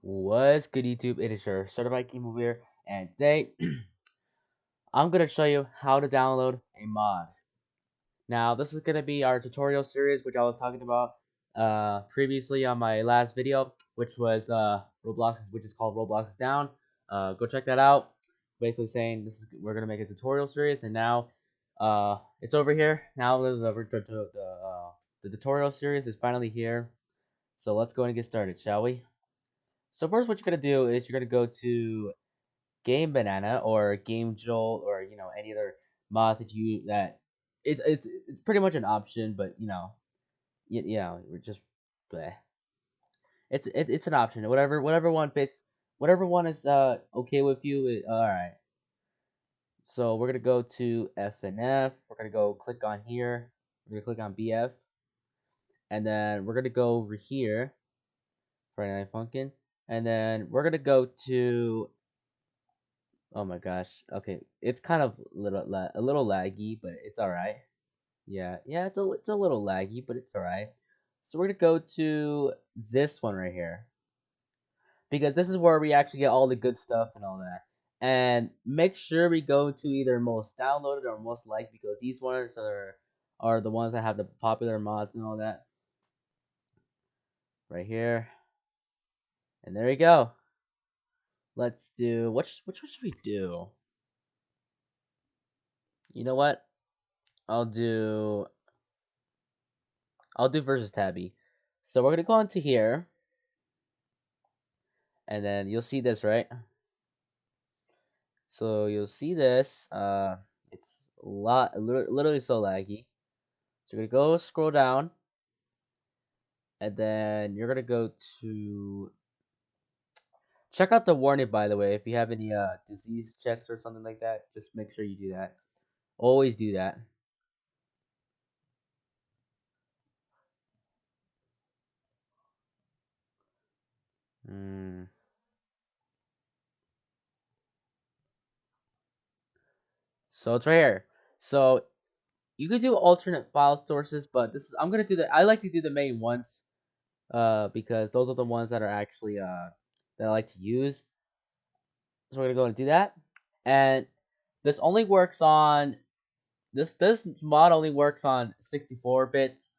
What's good, YouTube? It is your certified gamer here, and today I'm gonna show you how to download a mod. Now, this is gonna be our tutorial series, which I was talking about previously on my last video, which was which is called Roblox is down. Go check that out. Basically saying we're gonna make a tutorial series, and now it's over here. Now the tutorial series is finally here. So let's go and get started, shall we? So first, what you're gonna do is you're gonna go to GameBanana or GameJolt or any other mod that it's pretty much an option, but we're just bleh. It's an option. Whatever one fits, whatever one is okay with you. All right. So we're gonna go to FNF. We're gonna go click on here. We're gonna click on BF, and then we're gonna go over here. Friday Night Funkin', and then we're gonna go to. Oh my gosh. Okay, it's kind of a little laggy, but it's all right. Yeah, it's a little laggy, but it's all right. So we're gonna go to this one right here because this is where we actually get all the good stuff and all that. And make sure we go to either most downloaded or most liked because these ones are the ones that have the popular mods and all that. Right here, and there you go. Let's do which one should we do? You know what? I'll do versus tabby. So we're gonna go into here, and then you'll see this, right? So you'll see this. It's literally so laggy. So you're gonna go scroll down, and then you're gonna go to check out the warning. By the way, if you have any disease checks or something like that, just make sure you do that. Always do that. So it's right here. So you could do alternate file sources, but I'm gonna do I like to do the main ones, because those are the ones that are actually that I like to use. So we're gonna go and do that, and this only works on this mod only works on 64 bits,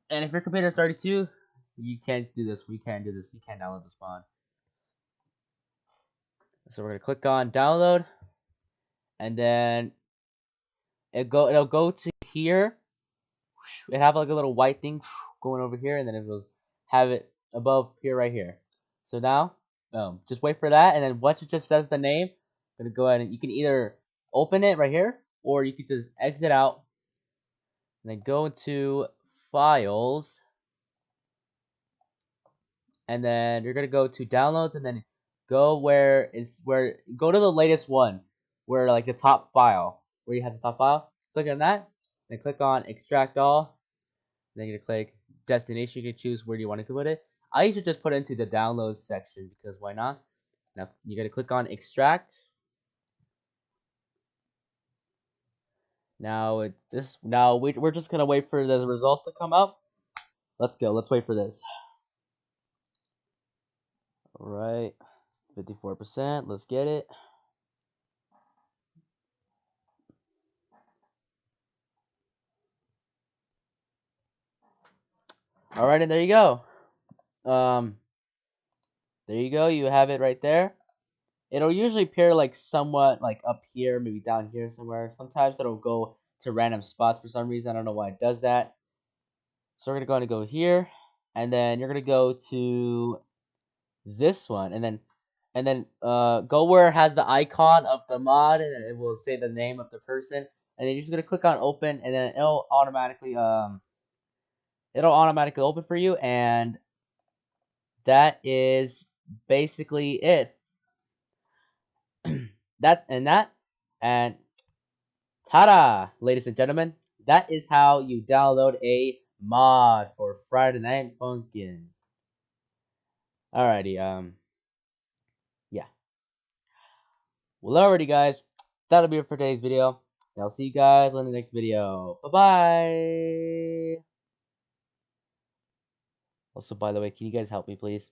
and if your computer is 32, you can't do this. We can't do this. You can't download this mod. So we're gonna click on download, and then it'll go to here. It have like a little white thing going over here, and then it will have it above here right here. So now, just wait for that, and then once it just says the name, I'm gonna go ahead and you can either open it right here, or you could just exit out, and then go into files, and then you're gonna go to downloads, and then go go to the latest one, where like the top file, where you have the top file. Click on that, then click on extract all. Then you're gonna click destination. You can choose where do you want to put it. I usually just put it into the downloads section because why not? Now you're gonna click on extract. Now we're just gonna wait for the results to come up. Let's go. Let's wait for this. All right, 54%. Let's get it. All right, and there you go. There you go. You have it right there. It'll usually appear like somewhat like up here, maybe down here somewhere. Sometimes it'll go to random spots for some reason. I don't know why it does that. So we're gonna go here, and then you're gonna go to this one, and then go where it has the icon of the mod, and it will say the name of the person, and then you're just gonna click on open, and then it'll automatically open for you, and that is basically it. And ta-da, ladies and gentlemen, that is how you download a mod for Friday Night Funkin'. Alrighty, yeah. Well, alrighty, guys, that'll be it for today's video. I'll see you guys in the next video. Bye-bye! Also, by the way, can you guys help me, please?